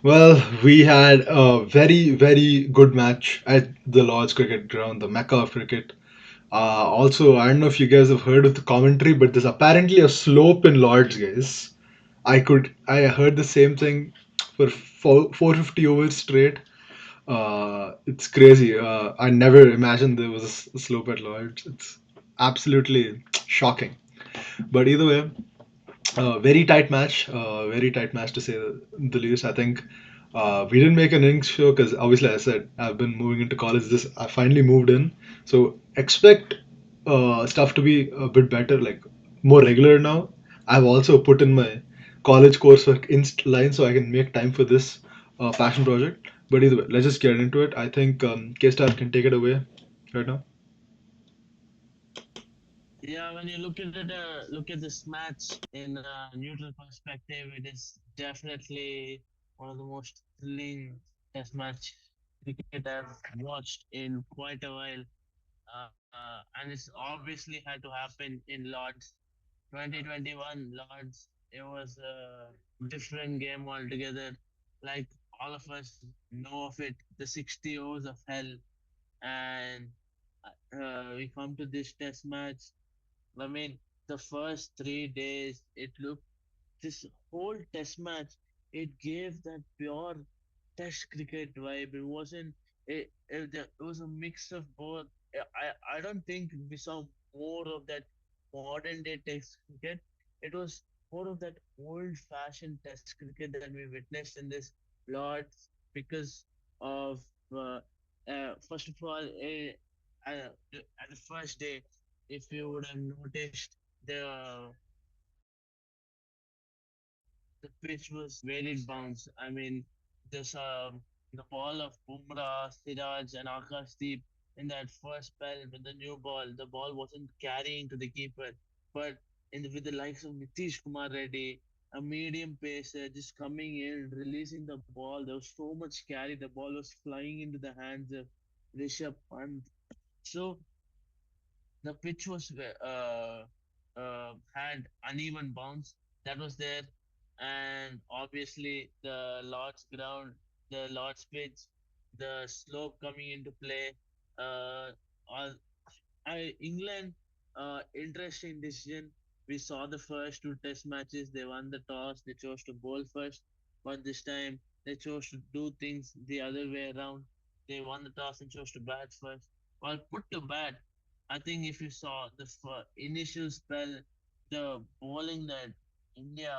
Well, we had a very, very good match at the Lord's Cricket Ground, the Mecca of cricket. Also, I don't know if you guys have heard of the commentary, but there's apparently a slope in Lord's, guys. I heard the same thing for 450 overs straight. It's crazy. I never imagined there was a slope at Lord's. It's absolutely shocking. But either way, very tight match to say the least. I think we didn't make an innings show because obviously I said I've been moving into college. This I finally moved in, so expect stuff to be a bit better, like more regular now. I've also put in my college coursework in line so I can make time for this passion project. But either way, let's just get into it. I think K-Star can take it away right now. Yeah, when you look at this match in a neutral perspective, it is definitely one of the most thrilling test match cricket I've watched in quite a while. And it's obviously had to happen in Lords 2021 Lords. It was a different game altogether. Like all of us know of it, the 60 overs of hell, and we come to this test match. I mean, the first 3 days, it looked this whole test match. It gave that pure test cricket vibe. It wasn't. It was a mix of both. I don't think we saw more of that modern day test cricket. It was more of that old fashioned test cricket that we witnessed in this Lords because of first of all, at the first day, if you would have noticed the the pitch was very bounce. I mean, this the ball of Bumrah, Siraj, and Akashdeep in that first spell with the new ball, the ball wasn't carrying to the keeper, but with the likes of Nitish Kumar Reddy, a medium pacer just coming in, releasing the ball. There was so much carry. The ball was flying into the hands of Rishabh Pant. So the pitch was had uneven bounce that was there, and obviously the Lord's ground, the Lord's pitch, the slope coming into play. Uh, all, England, interesting decision. We saw the first two test matches. They won the toss. They chose to bowl first, but this time they chose to do things the other way around. They won the toss and chose to bat first. Well, put to bat, I think if you saw the initial spell, the bowling that India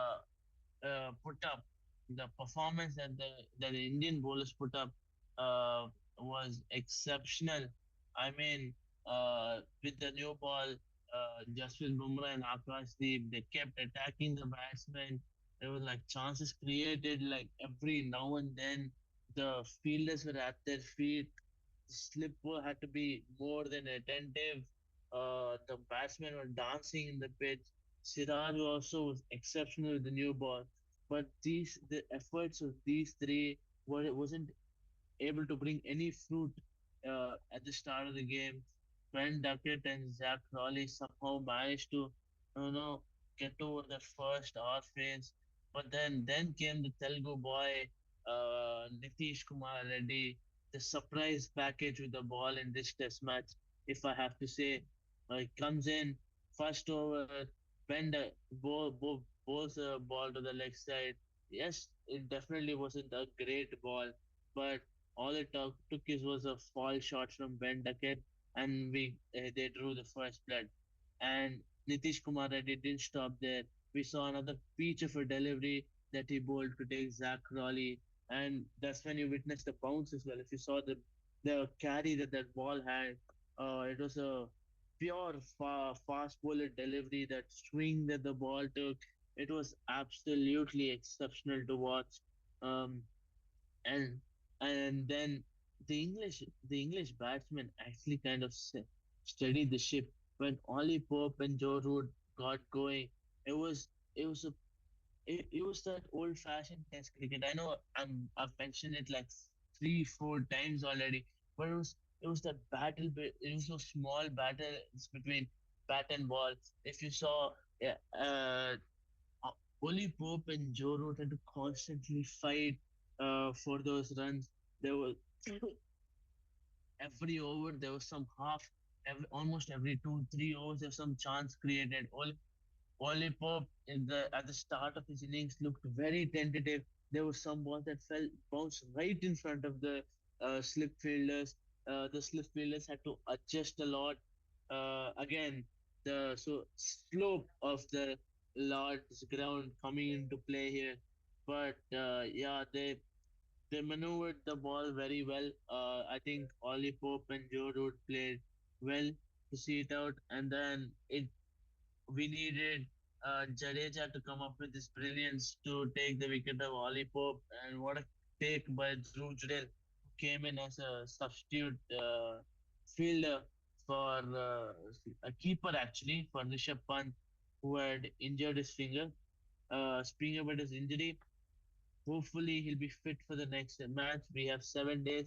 put up, the performance that the Indian bowlers put up uh, was exceptional. I mean, with the new ball, Jasprit Bumrah and Akashdeep, they kept attacking the batsmen. There were like chances created like every now and then. The fielders were at their feet. The slipper had to be more than attentive. The batsmen were dancing in the pitch. Siraj also was exceptional with the new ball, but the efforts of these three wasn't able to bring any fruit at the start of the game. Ben Duckett and Zach Crawley somehow managed to, you know, get over that first hour phase. But then came the Telugu boy, Nitish Kumar Reddy, the surprise package with the ball in this test match. If I have to say, he comes in first over, bend bowls a ball to the leg side. Yes, it definitely wasn't a great ball, but all it took is was a fall shot from Ben Duckett, and they drew the first blood. And Nitish Kumar Reddy didn't stop there. We saw another peach of a delivery that he bowled to take Zach Crawley, and that's when you witnessed the bounce as well. If you saw the carry that ball had, it was a pure fast bowler delivery, that swing that the ball took. It was absolutely exceptional to watch. Um, and and then the English batsmen actually kind of steadied the ship when Ollie Pope and Joe Root got going. It was it was a it was that old fashioned test cricket. I know I've mentioned it like 3 4 times already, but it was that it was those small battles between bat and ball. If you saw, yeah, Ollie Pope and Joe Root had to constantly fight. for those runs. There was every over there was some almost every 2 3 overs there's some chance created. Oli Pope in the at the start of his innings looked very tentative. There was some ball that fell bounced right in front of the slip fielders. The slip fielders had to adjust a lot. Again, the slope of the Lord's ground coming into play here. But yeah, they maneuvered the ball very well. I think Ollie Pope and Joe Root played well to see it out, and then it we needed Jadeja to come up with this brilliance to take the wicket of Ollie Pope, and what a take by Dhruv Jurel, who came in as a substitute fielder for a keeper actually for Rishabh Pant, who had injured his finger. Speaking about his injury, hopefully, he'll be fit for the next match. We have 7 days.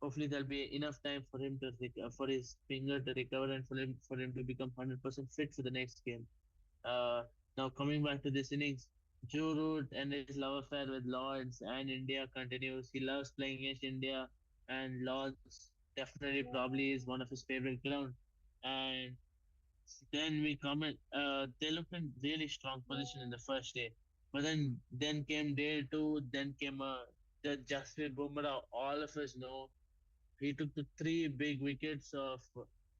Hopefully, there'll be enough time for him to for his finger to recover and for him to become 100% fit for the next game. Uh, Now coming back to this innings, Joe Root and his love affair with Lords and India continues. He loves playing against India, and Lords definitely probably is one of his favorite ground. And then we come in. They looked in really strong position in the first day, but then came day two. Then came the Jasprit Bumrah. All of us know he took the three big wickets of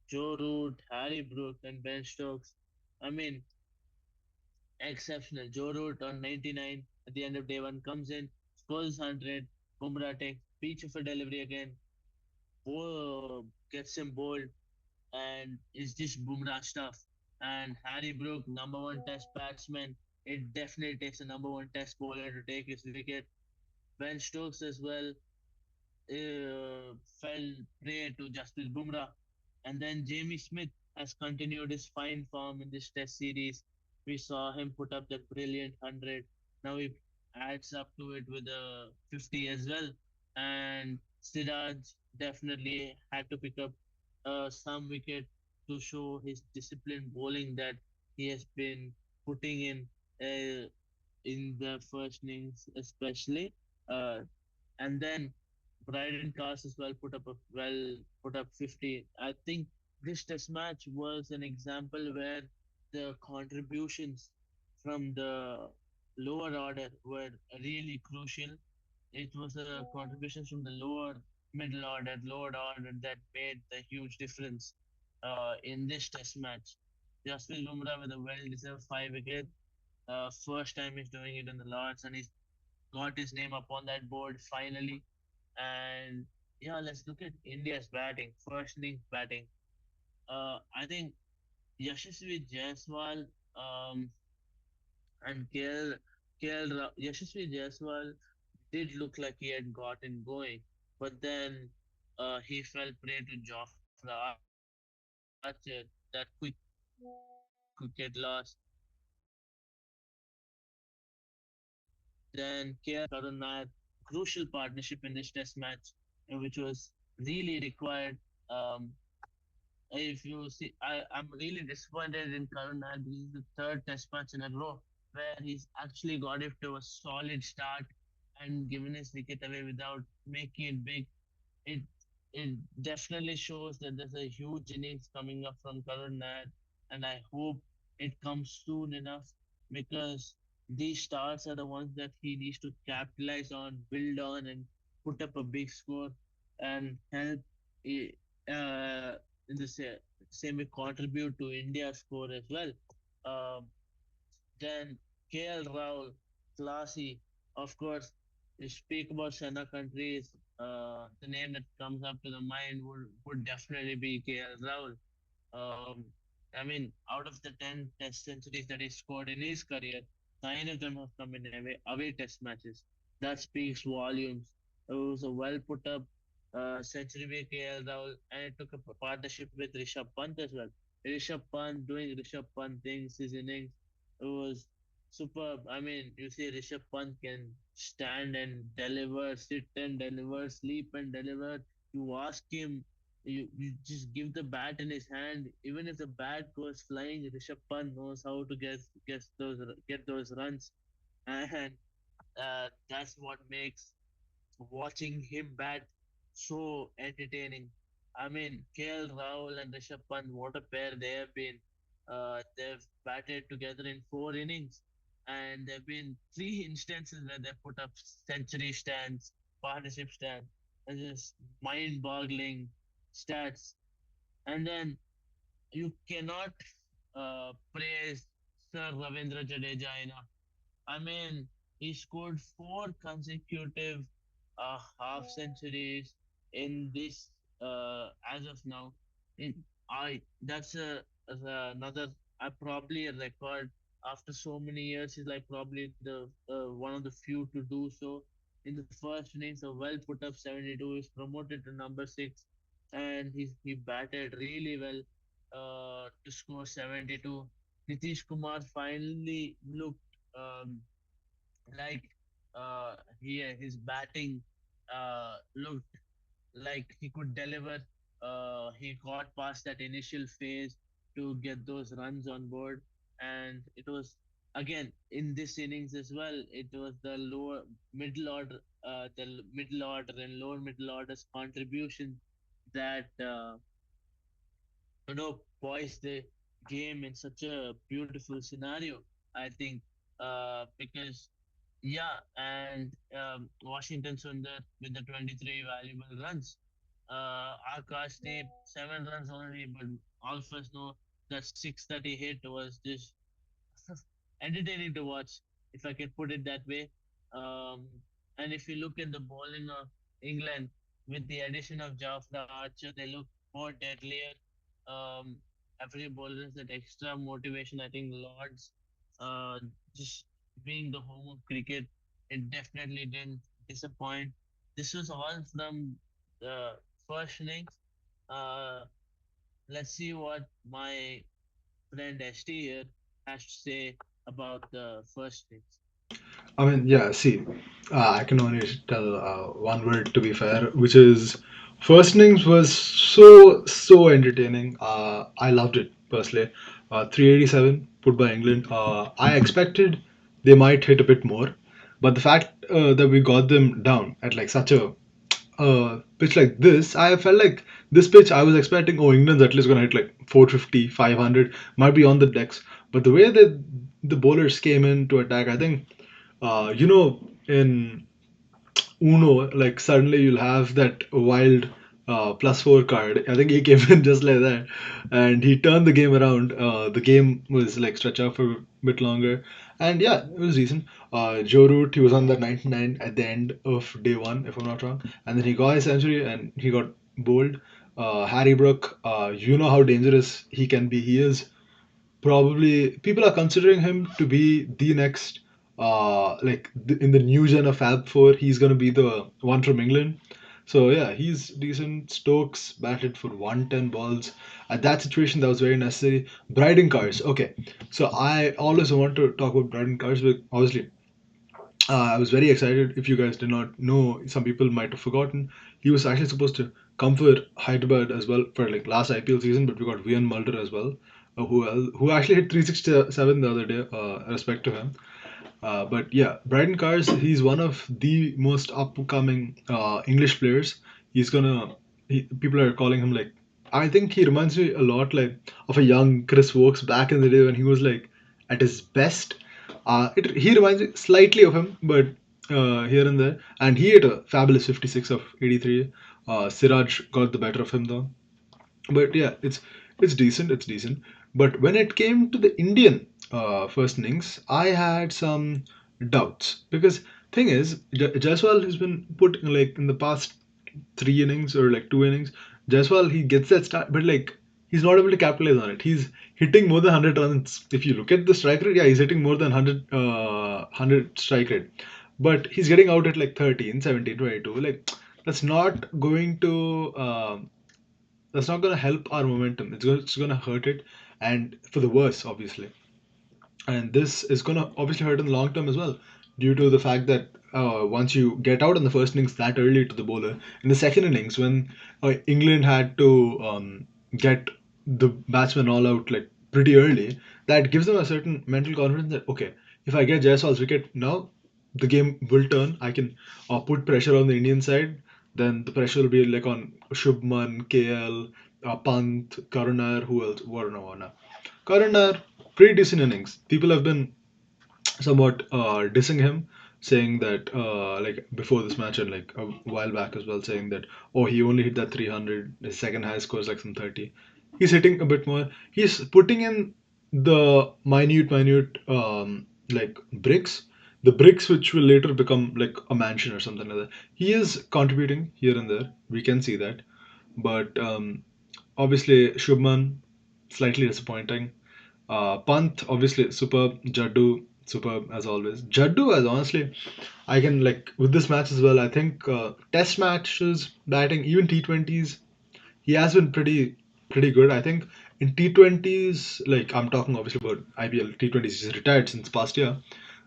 Joe Root, Harry Brook, and Ben Stokes. I mean, exceptional. Joe Root on 99 at the end of day one comes in, scores 100. Bumrah takes beach of a delivery again. Gets him bowled and it's just Bumrah stuff. And Harry Brook, number one test batsman, it definitely takes a number one test bowler to take his wicket. Ben Stokes as well fell prey to Jasprit Bumrah. And then Jamie Smith has continued his fine form in this test series. We saw him put up that brilliant 100. Now he adds up to it with a 50 as well. And Siraj definitely had to pick up some wicket to show his disciplined bowling that he has been putting in the first innings, especially. Uh, and then Bryden Cast as put up 50. I think this test match was an example where the contributions from the lower order were really crucial. It was the contributions from the lower order that made the huge difference in this test match. Jasprit Bumrah with a well-deserved 5 wicket. First time he's doing it in the Lords, and he's got his name up on that board finally. And yeah, let's look at India's batting. First innings batting. I think Yashasvi Jaiswal um, and Yashasvi Jaiswal did look like he had gotten going, but then he fell prey to Jofra Archer. That quick wicket loss. Then Karun Nair, crucial partnership in this test match, which was really required. Um, if you see, I'm really disappointed in Karun Nair. This is the third test match in a row where he's actually got it to a solid start and given his wicket away without making it big. It it definitely shows that there's a huge innings coming up from Karun Nair, and I hope it comes soon enough because these stars are the ones that he needs to capitalize on, build on, and put up a big score and help i- uh, in the same way contribute to India's score as well. Um, then KL Rahul, classy. Of course, you speak about Sena countries, the name that comes up to the mind would definitely be KL Rahul. Um, I mean, out of the 10 test centuries that he scored in his career, 9 of them have come in away test matches. That speaks volumes. It was a well put up century by KL Rahul, and it took a partnership with Rishabh Pant as well. Rishabh Pant doing Rishabh Pant things, his innings, it was superb. I mean, you see, Rishabh Pant can stand and deliver, sit and deliver, sleep and deliver. You ask him you just give the bat in his hand. Even if the bat goes flying, Rishabh Pant knows how to get those runs, and that's what makes. watching him bat so entertaining. I mean, KL Rahul and Rishabh Pant, what a pair they have been. They've batted together in 4 innings, and there have been three instances where they put up century stands, partnership stands, and just mind-boggling stats. And then you cannot praise Sir Ravindra Jadeja enough. I mean, he scored four consecutive half centuries in this as of now. In I that's another probably a record after so many years. He's like probably the one of the few to do so. In the first innings, a well put up 72. He's promoted to number six, and he batted really well to score 72. Nitish Kumar finally looked. Like his batting looked like he could deliver. He got past that initial phase to get those runs on board, and it was again in this innings as well. It was the lower middle order, middle order and lower middle order's contribution that poised the game in such a beautiful scenario. I think because yeah, and Washington Sundar with the 23 valuable runs. Akash Deep 7 runs only, but all of us know that 630 hit was just entertaining to watch, if I can put it that way. Um, and if you look at the bowling of England with the addition of Jafra Archer, they look more deadlier. Um, every bowler has that extra motivation. I think Lords, uh, just being the home of cricket, it definitely didn't disappoint. This was all from the first innings. Uh, let's see what my friend ST here has to say about the first innings. I mean, yeah, see, I can only tell one word to be fair, which is first innings was so entertaining. I loved it personally. 387 put by England. I expected they might hit a bit more, but the fact that we got them down at like such a pitch like this, I felt like this pitch I was expecting, oh, England's at least gonna hit like 450, 500, might be on the decks. But the way that the bowlers came in to attack, I think, in Uno, like suddenly you'll have that wild +4 card. I think he came in just like that, and he turned the game around. The game was like stretched out for a bit longer, and yeah, it was decent. Joe Root, he was on that 99 at the end of day one, if I'm not wrong, and then he got his century and he got bowled. Harry Brook, you know how dangerous he can be. He is probably people are considering him to be the next in the new gen of Fab Four. He's gonna be the one from England. So yeah, he's decent. Stokes batted for 110 balls. At that situation, that was very necessary. Bryden Cars. Okay, so I always want to talk about Bryden Cars, but obviously I was very excited. If you guys did not know, some people might have forgotten. He was actually supposed to come for Hyderabad as well for like last IPL season, but we got Vian Mulder as well, who actually hit 367 the other day. Respect to him. But yeah, Bryden Cars, he's one of the most upcoming English players. He's gonna. People are calling him like. I think he reminds me a lot like of a young Chris Wokes back in the day when he was like at his best. He reminds me slightly of him, but here and there. And he had a fabulous 56 of 83. Siraj got the better of him though. But yeah, it's decent. It's decent. But when it came to the Indian first innings, I had some doubts because thing is, Jaiswal has been put in, like in the past 3 innings or like 2 innings. Jaiswal he gets that start, but like he's not able to capitalize on it. He's hitting more than 100 runs. If you look at the strike rate, yeah, he's hitting more than 100 strike rate, but he's getting out at like 13, 17, 22. Like that's not going to help our momentum. It's going to hurt it, and for the worse, obviously. And this is going to obviously hurt in the long term as well, due to the fact that once you get out in the first innings that early to the bowler, in the second innings when England had to get the batsmen all out like pretty early, that gives them a certain mental confidence that okay, if I get Jaiswal's wicket now, the game will turn. I can put pressure on the Indian side. Then the pressure will be like on Shubman, KL, Pant, Karunar, who else? Varuna. Karunar, pretty decent innings. People have been somewhat dissing him, saying that like before this match and like a while back as well, saying that oh he only hit that 300. His second highest score is like some 30. He's hitting a bit more. He's putting in the minute like bricks, the bricks which will later become like a mansion or something like that. He is contributing here and there. We can see that, but obviously Shubman slightly disappointing. Pant, obviously, superb. Jaddu, superb as always. Jaddu, as honestly, I can like with this match as well. I think test matches batting, even T20s, he has been pretty good. I think in T20s, like I'm talking obviously about IPL T20s, he's retired since past year.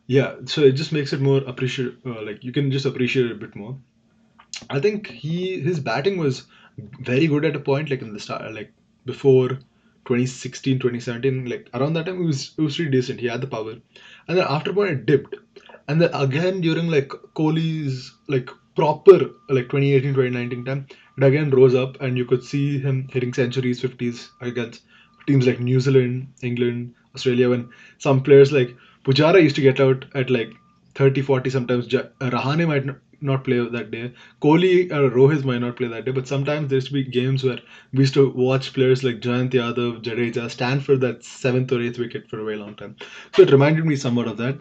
Yeah, so it just makes it more appreciate. Like you can just appreciate it a bit more. I think his batting was very good at a point, like in the start, like before 2016, 2017, like around that time, it was pretty decent. He had the power, and then after a point it dipped, and then again during like Kohli's like proper like 2018, 2019 time, it again rose up, and you could see him hitting centuries, fifties against teams like New Zealand, England, Australia. When some players like Pujara used to get out at like 30, 40 sometimes. Rahane might not play that day. Kohli or Rohit might not play that day, but sometimes there used to be games where we used to watch players like Jayant Yadav, Jadeja stand for that seventh or eighth wicket for a very long time. So it reminded me somewhat of that.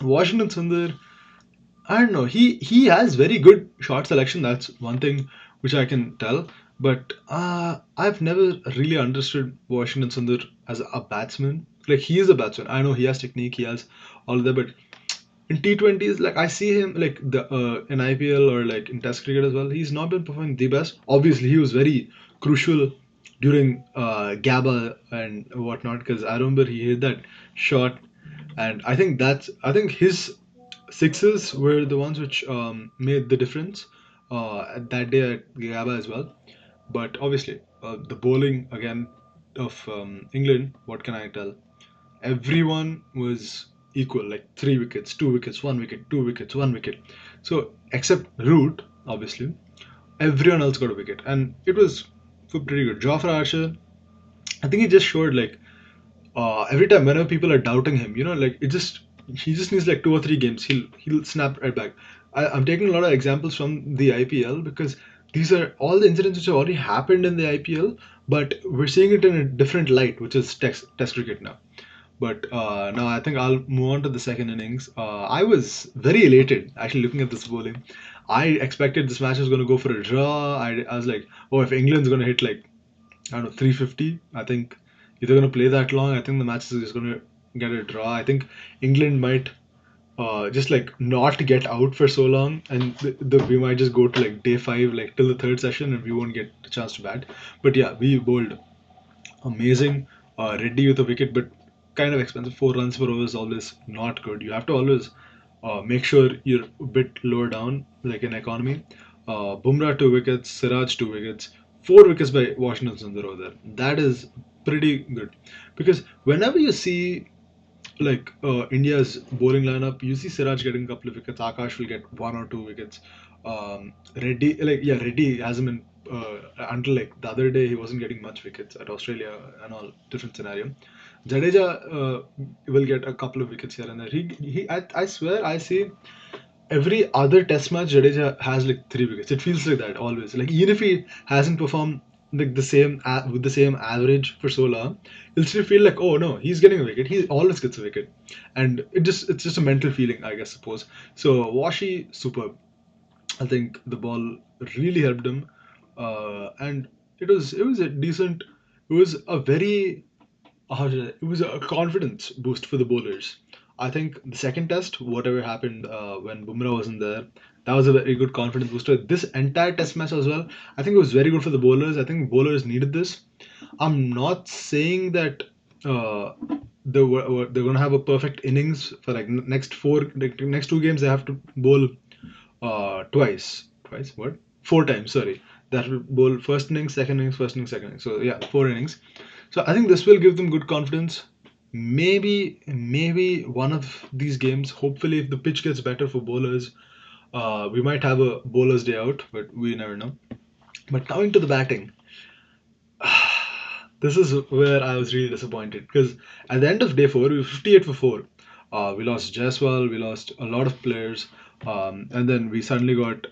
Washington Sundar, I don't know. He has very good shot selection. That's one thing which I can tell. But I've never really understood Washington Sundar as a batsman. Like he is a batsman. I know he has technique. He has all of that. But in T20s, like I see him like the in IPL or like in Test cricket as well. He's not been performing the best. Obviously, he was very crucial during Gabba and whatnot because I remember he hit that shot, and I think his sixes were the ones which made the difference at that day at Gabba as well. But obviously, the bowling again of England. What can I tell? Everyone was equal, like 3 wickets, 2 wickets, 1 wicket, 2 wickets, 1 wicket. So except Root, obviously, everyone else got a wicket, and it was pretty good. Jofra Archer, I think he just showed like every time whenever people are doubting him, like it just he just needs like 2 or 3 games, he'll snap right back. I'm taking a lot of examples from the IPL because these are all the incidents which have already happened in the IPL, but we're seeing it in a different light, which is test cricket now. But now I think I'll move on to the second innings. I was very elated actually looking at this bowling. I expected this match was going to go for a draw. I was like, oh, if England's going to hit like, I don't know, 350, I think if they're going to play that long, I think the match is just going to get a draw. I think England might just like not get out for so long, and we might just go to like day five, like till the third session, and we won't get a chance to bat. But yeah, we bowled amazing. Reddy with a wicket, but kind of expensive. 4 runs per over is always not good. You have to always make sure you're a bit lower down, like in economy. Bumrah 2 wickets, Siraj 2 wickets, 4 wickets by Washington Sundar over there. That is pretty good because whenever you see like India's bowling lineup, you see Siraj getting a couple of wickets. Akash will get 1 or 2 wickets. Reddy, like yeah, Reddy hasn't been until like the other day he wasn't getting much wickets at Australia and all different scenario. Jadeja will get a couple of wickets here and there. I swear I see every other test match Jadeja has like 3 wickets. It feels like that always. Like even if he hasn't performed like the same with the same average for so long, you'll still feel like oh no, he's getting a wicket. He always gets a wicket, and it's just a mental feeling, I guess suppose. So Washi superb. I think the ball really helped him, and it was a decent. It was a very it was a confidence boost for the bowlers. I think the second test, whatever happened when Bumrah wasn't there, that was a very good confidence booster. This entire test match as well, I think it was very good for the bowlers. I think bowlers needed this. I'm not saying that uh, they're going to have a perfect innings for like next 2 games. They have to bowl twice. What? 4 times. Sorry, that will bowl first innings, second innings, first innings, second innings. So yeah, 4 innings. So I think this will give them good confidence. maybe one of these games. Hopefully, if the pitch gets better for bowlers, we might have a bowler's day out, but we never know. But coming to the batting, this is where I was really disappointed because at the end of day four, we were 58 for four. We lost Jaiswal, we lost a lot of players, and then we suddenly got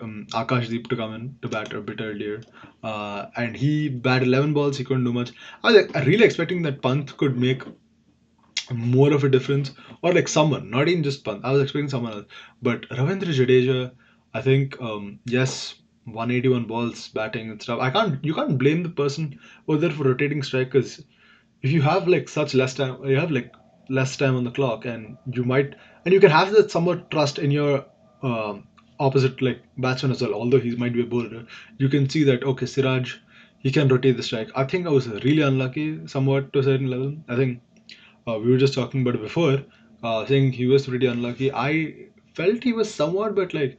Akashdeep to come in to bat a bit earlier, and he batted 11 balls. He couldn't do much. I was like, really expecting that Pant could make more of a difference, or like someone, not even just Pant. I was expecting someone else, but Ravindra Jadeja, I think, yes, 181 balls batting and stuff. You can't blame the person over there for rotating strikers. If you have like such less time, you have like less time on the clock, and you can have that somewhat trust in your opposite like batsman as well. Although he might be a bowler, you can see that okay, Siraj, he can rotate the strike. I think I was really unlucky somewhat to a certain level. I think we were just talking about it before, saying he was pretty unlucky. I felt he was somewhat, but like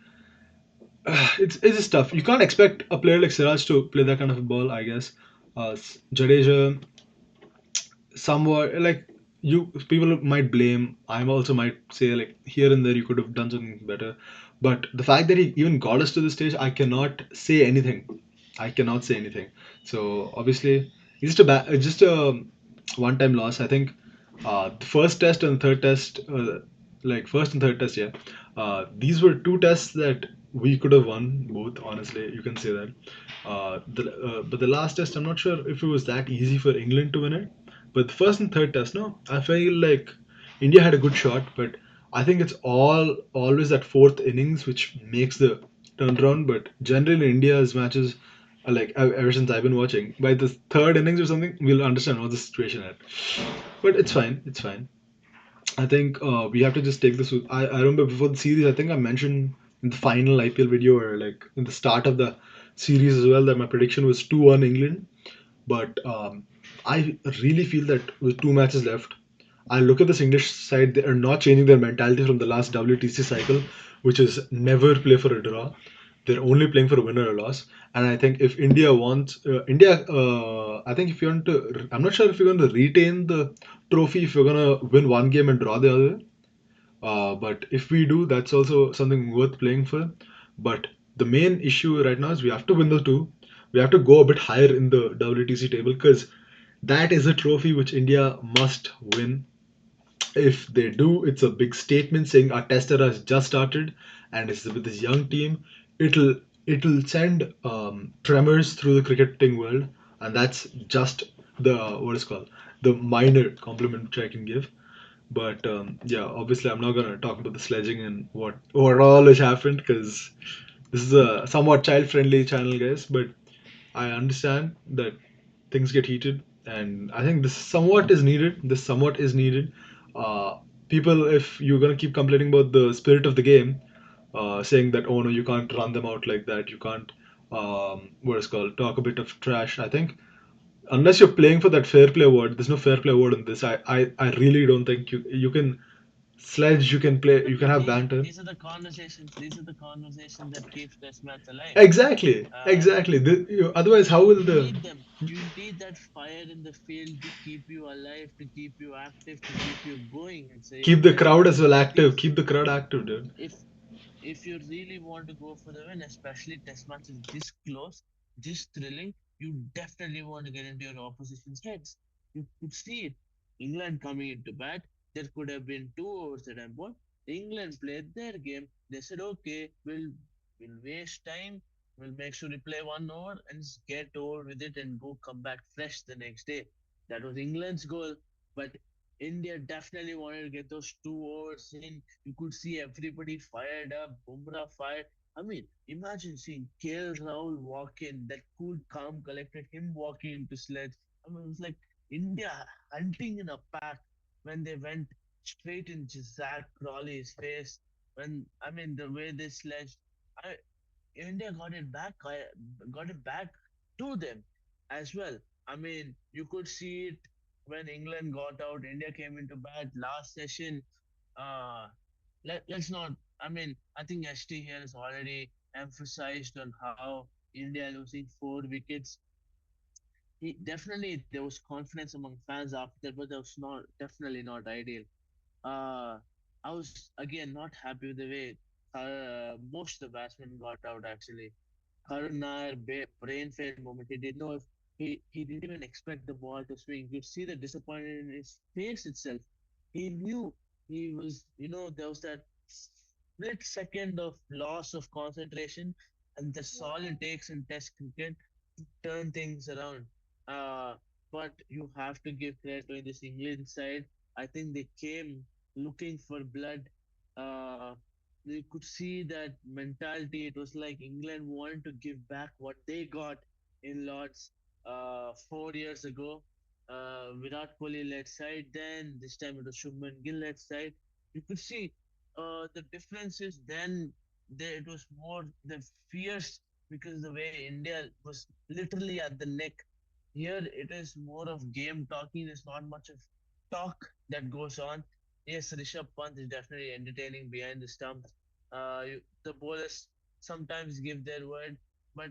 it's just tough. You can't expect a player like Siraj to play that kind of a ball. I guess Jadeja, somewhat like you people might blame. I also might say like here and there you could have done something better, but the fact that he even got us to this stage, I cannot say anything. I cannot say anything. So obviously, it's just a one-time loss. I think the first test and third test, like first and third test, yeah. These were two tests that we could have won both. Honestly, you can say that. But the last test, I'm not sure if it was that easy for England to win it. But the first and third test, no, I feel like India had a good shot, but I think it's always that fourth innings which makes the turnaround. But generally, India's matches, are like ever since I've been watching, by the third innings or something, we'll understand what the situation is. But it's fine. It's fine. I think we have to just take this. I remember before the series, I think I mentioned in the final IPL video or like in the start of the series as well that my prediction was 2-1 England. But I really feel that with two matches left, I look at this English side, they are not changing their mentality from the last WTC cycle, which is never play for a draw. They're only playing for a win or a loss. And I think if India wants, I think if you want to, I'm not sure if you're going to retain the trophy, if you're going to win one game and draw the other. But if we do, that's also something worth playing for. But the main issue right now is we have to win the two. We have to go a bit higher in the WTC table because that is a trophy which India must win. If they do, it's a big statement saying our test era has just started, and it's with this young team. It'll it'll send tremors through the cricketing world, and that's just the what is called the minor compliment which I can give. But yeah, obviously, I'm not gonna talk about the sledging and what all has happened because this is a somewhat child-friendly channel, guys. But I understand that things get heated, and I think this somewhat is needed. This somewhat is needed. Uh, People, if you're gonna keep complaining about the spirit of the game, saying that oh no, you can't run them out like that, you can't what is called talk a bit of trash. I think unless you're playing for that fair play award, there's no fair play award in this. I really don't think you can sledge, you can play, I you can mean, have banter. these are the conversations. These are the conversations that keeps Test match alive. Exactly, Uh, exactly. Otherwise, how will you the need them. You need that fire in the field to keep you alive, to keep you active, to keep you going and keep saying the that crowd as well active? these Keep the crowd active, dude. if if you really want to go for the win, especially test matches this close, this thrilling, you definitely want to get into your opposition's heads. You could see it. England coming into bat, there could have been 2 overs at one point. England played their game. They said, okay, we'll waste time. We'll make sure we play 1 over and just get over with it and go come back fresh the next day. That was England's goal. But India definitely wanted to get those 2 overs in. You could see everybody fired up, Bumrah fired. I mean, imagine seeing KL Rahul walk in, that cool, calm, collected, him walking into sledge. I mean, it was like India hunting in a pack when they went straight into Zach Crawley's face. When, I mean, the way they sledged, I, India got it back to them as well. I mean, you could see it when England got out. India came into bat last session. Uh, let's not. I mean, I think ST here has already emphasized on how India losing 4 wickets he definitely there was confidence among fans after that, but that was not definitely not ideal. Uh, I was again not happy with the way most of the batsmen got out actually. Karun Nair brain failed moment. He didn't know if he didn't even expect the ball to swing. You'd see the disappointment in his face itself. He knew he was, there was that split second of loss of concentration, and that's all it takes in Test cricket to turn things around. Uh, but you have to give credit to this England side. I think they came looking for blood. Uh, you could see that mentality. It was like England wanted to give back what they got in Lords 4 years ago. Virat Kohli led side, then this time it was Shubman Gill led side. You could see the difference is then there it was more the fierce because the way India was literally at the neck. Here it is more of game talking. There's not much of talk that goes on. Yes, Rishabh Pant is definitely entertaining behind the stumps. The bowlers sometimes give their word, but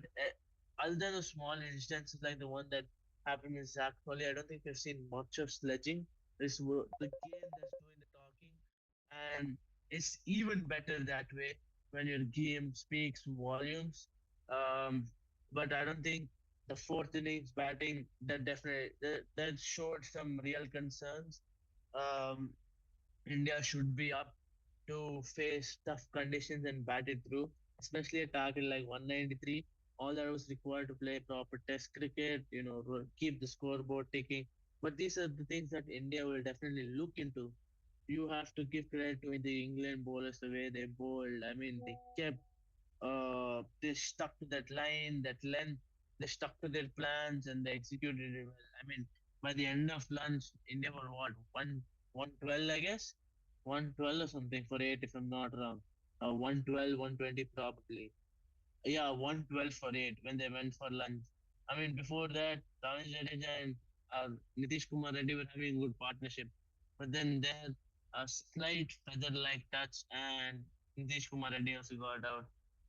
other than the small instances like the one that happened in Zach Foley, I don't think we've seen much of sledging. It's the game that's doing the talking, and it's even better that way when your game speaks volumes. Um, but I don't think the fourth innings batting that showed some real concerns. Um, India should be up to face tough conditions and bat it through, especially a target like 193. All that was required to play proper test cricket, keep the scoreboard ticking. But these are the things that India will definitely look into. You have to give credit to the England bowlers the way they bowled. I mean, they stuck to that line, that length. They stuck to their plans and they executed it well. I mean, by the end of lunch, India were what 112, I guess, 112 or something for eight, if I'm not wrong. 112, 120 probably. Yeah, 112 for eight when they went for lunch. I mean, before that, Ramesh Jadeja and uh, Nitish Kumar Reddy were having a good partnership. But then there, a slight feather-like touch, and Nitish Kumar Reddy also got out.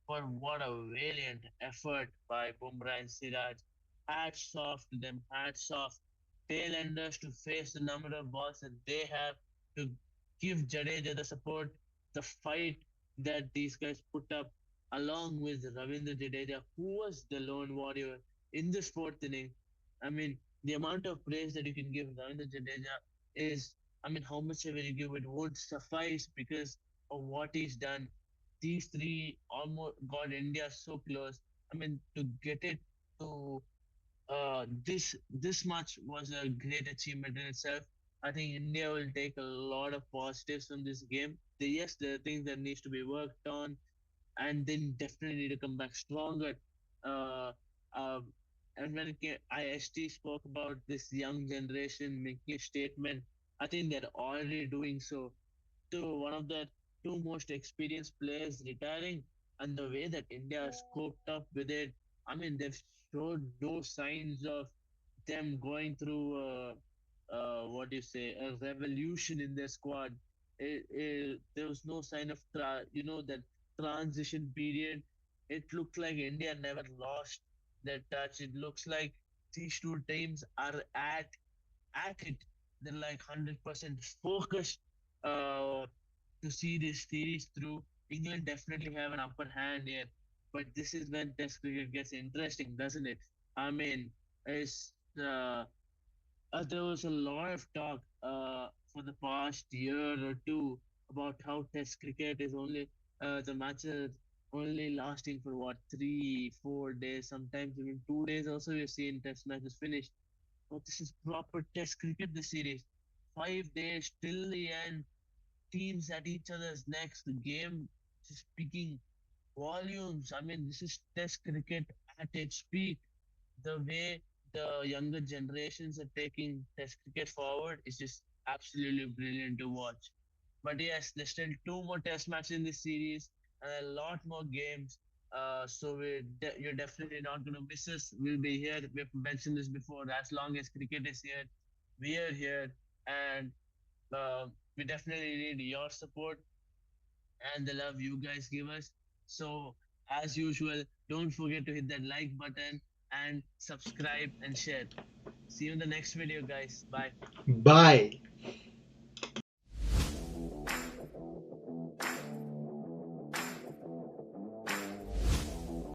But what a valiant effort by Bumrah and Siraj. Hats off to them, hats off. Tailenders to face the number of balls that they have to give Jadeja the support, the fight that these guys put up along with Ravindra Jadeja, who was the lone warrior in this fourth inning. I mean, the amount of praise that you can give Ravindra Jadeja is, I mean, how much ever you give it won't suffice because of what he's done. These three almost got India so close. I mean, to get it to this much was a great achievement in itself. I think India will take a lot of positives from this game. Yes, there are things that needs to be worked on and then definitely need to come back stronger. Uh, um, and when IST spoke about this young generation making a statement, I think they're already doing so. To one of the two most experienced players retiring, and the way that India has coped up with it, I mean, they've showed no signs of them going through what do you say a revolution in their squad. There was no sign of that transition period. It looked like India never lost their touch. It looks like these two teams are at it. They're like 100% focused uh, to see this series through. England definitely have an upper hand here, but this is when Test cricket gets interesting, doesn't it? I mean, it's there was a lot of talk for the past year or two about how Test cricket is only the matches only lasting for what 3 4 days, sometimes even 2 days. Also, we've seen Test matches finished. But this is proper Test cricket. This series, 5 days till the end, teams at each other's necks. The game is speaking volumes. I mean, this is Test cricket at its peak. The way the younger generations are taking Test cricket forward is just absolutely brilliant to watch. But yes, there's still two more Test matches in this series and a lot more games. So you're definitely not going to miss us. We'll be here. We've mentioned this before. As long as cricket is here, we are here, and uh, we definitely need your support and the love you guys give us. So, as usual, don't forget to hit that like button. and subscribe and share. See you in the next video, guys. Bye. Bye.